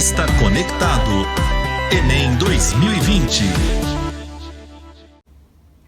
Marista Conectado. Enem 2020.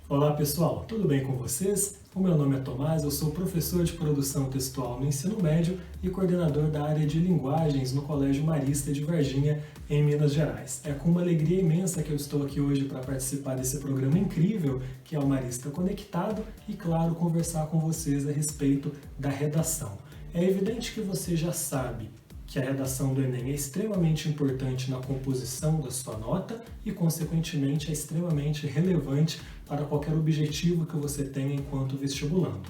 Olá pessoal, tudo bem com vocês? O meu nome é Tomás, eu sou professor de produção textual no ensino médio e coordenador da área de linguagens no Colégio Marista de Varginha, em Minas Gerais. É com uma alegria imensa que eu estou aqui hoje para participar desse programa incrível que é o Marista Conectado e, claro, conversar com vocês a respeito da redação. É evidente que você já sabe que a redação do Enem é extremamente importante na composição da sua nota e, consequentemente, é extremamente relevante para qualquer objetivo que você tenha enquanto vestibulando.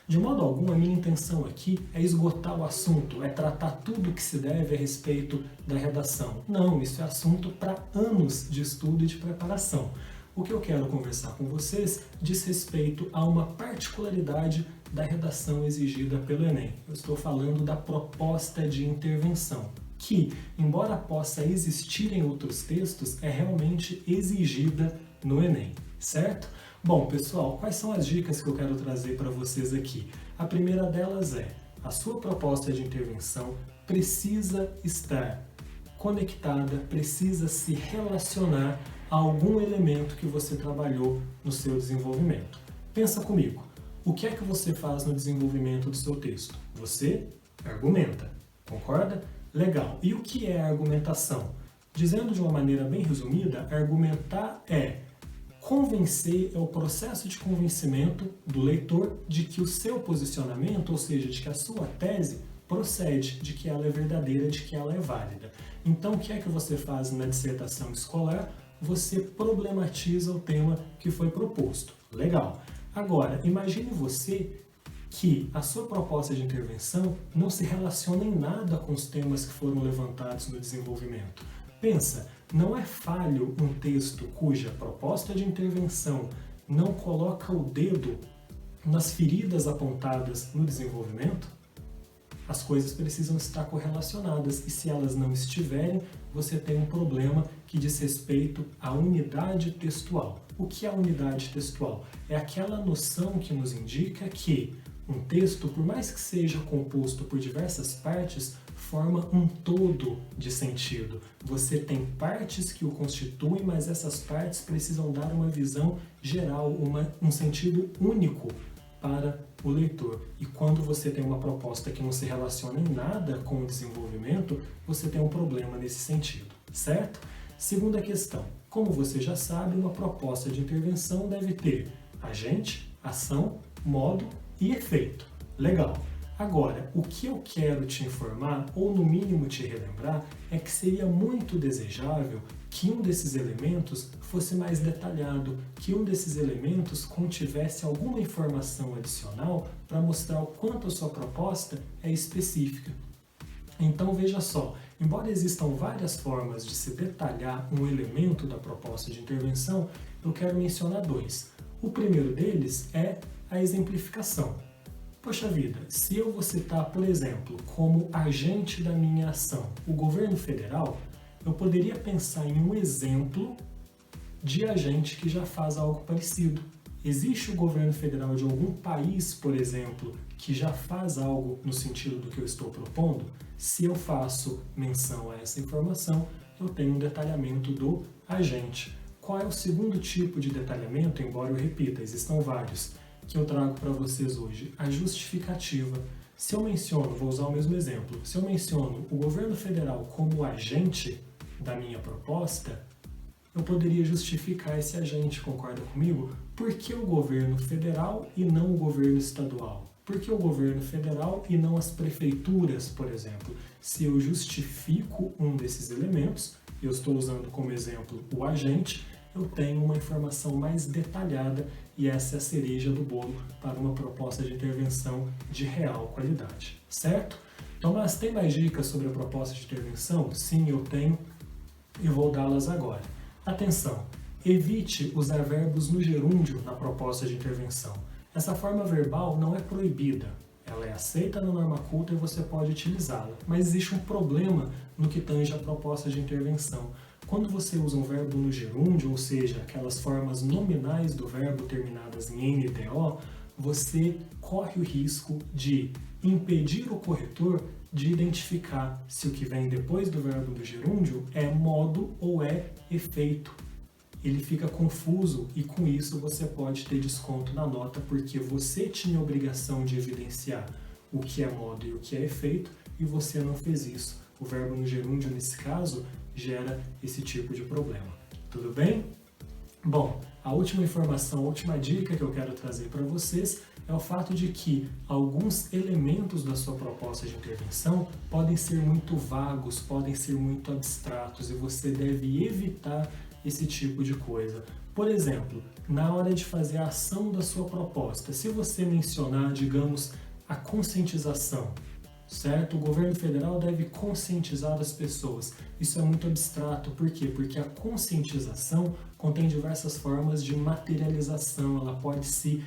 De modo algum, a minha intenção aqui é esgotar o assunto, é tratar tudo o que se deve a respeito da redação. Não, isso é assunto para anos de estudo e de preparação. O que eu quero conversar com vocês diz respeito a uma particularidade da redação exigida pelo Enem. Eu estou falando da proposta de intervenção, que, embora possa existir em outros textos, é realmente exigida no Enem, certo? Bom, pessoal, quais são as dicas que eu quero trazer para vocês aqui? A primeira delas é: a sua proposta de intervenção precisa estar conectada, precisa se relacionar a algum elemento que você trabalhou no seu desenvolvimento. Pensa comigo, o que é que você faz no desenvolvimento do seu texto? Você argumenta, concorda? Legal. E o que é argumentação? Dizendo de uma maneira bem resumida, argumentar é convencer, é o processo de convencimento do leitor de que o seu posicionamento, ou seja, de que a sua tese procede, de que ela é verdadeira, de que ela é válida. Então, o que é que você faz na dissertação escolar? Você problematiza o tema que foi proposto. Legal. Agora, imagine você que a sua proposta de intervenção não se relaciona em nada com os temas que foram levantados no desenvolvimento. Pensa, não é falho um texto cuja proposta de intervenção não coloca o dedo nas feridas apontadas no desenvolvimento? As coisas precisam estar correlacionadas e, se elas não estiverem, você tem um problema que diz respeito à unidade textual. O que é a unidade textual? É aquela noção que nos indica que um texto, por mais que seja composto por diversas partes, forma um todo de sentido. Você tem partes que o constituem, mas essas partes precisam dar uma visão geral, um sentido único para o leitor. E quando você tem uma proposta que não se relaciona em nada com o desenvolvimento, você tem um problema nesse sentido, certo? Segunda questão. Como você já sabe, uma proposta de intervenção deve ter agente, ação, modo e efeito. Legal. Agora, o que eu quero te informar, ou no mínimo te relembrar, é que seria muito desejável que um desses elementos fosse mais detalhado, que um desses elementos contivesse alguma informação adicional para mostrar o quanto a sua proposta é específica. Então veja só, embora existam várias formas de se detalhar um elemento da proposta de intervenção, eu quero mencionar dois. O primeiro deles é a exemplificação. Poxa vida, se eu vou citar, por exemplo, como agente da minha ação o governo federal, eu poderia pensar em um exemplo de agente que já faz algo parecido. Existe o governo federal de algum país, por exemplo, que já faz algo no sentido do que eu estou propondo? Se eu faço menção a essa informação, eu tenho um detalhamento do agente. Qual é o segundo tipo de detalhamento? Embora eu repita, existam vários, que eu trago para vocês hoje, a justificativa. Se eu menciono, vou usar o mesmo exemplo, se eu menciono o governo federal como agente da minha proposta, eu poderia justificar esse agente, concorda comigo? Por que o governo federal e não o governo estadual? Por que o governo federal e não as prefeituras, por exemplo? Se eu justifico um desses elementos, eu estou usando como exemplo o agente, eu tenho uma informação mais detalhada e essa é a cereja do bolo para uma proposta de intervenção de real qualidade, certo? Tomás, tem mais dicas sobre a proposta de intervenção? Sim, eu tenho e vou dá-las agora. Atenção, evite usar verbos no gerúndio na proposta de intervenção. Essa forma verbal não é proibida, ela é aceita na norma culta e você pode utilizá-la, mas existe um problema no que tange a proposta de intervenção. Quando você usa um verbo no gerúndio, ou seja, aquelas formas nominais do verbo terminadas em NDO, você corre o risco de impedir o corretor de identificar se o que vem depois do verbo do gerúndio é modo ou é efeito. Ele fica confuso e com isso você pode ter desconto na nota porque você tinha a obrigação de evidenciar o que é modo e o que é efeito e você não fez isso. O verbo no gerúndio, nesse caso, gera esse tipo de problema. Tudo bem? Bom, a última informação, a última dica que eu quero trazer para vocês é o fato de que alguns elementos da sua proposta de intervenção podem ser muito vagos, podem ser muito abstratos e você deve evitar esse tipo de coisa. Por exemplo, na hora de fazer a ação da sua proposta, se você mencionar, digamos, a conscientização, certo? O governo federal deve conscientizar as pessoas. Isso é muito abstrato, por quê? Porque a conscientização contém diversas formas de materialização, ela pode se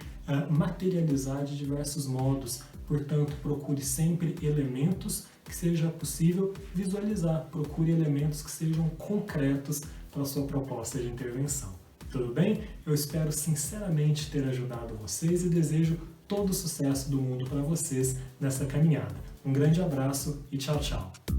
materializar de diversos modos. Portanto, procure sempre elementos que seja possível visualizar, procure elementos que sejam concretos para a sua proposta de intervenção. Tudo bem? Eu espero sinceramente ter ajudado vocês e desejo todo o sucesso do mundo para vocês nessa caminhada. Um grande abraço e tchau, tchau!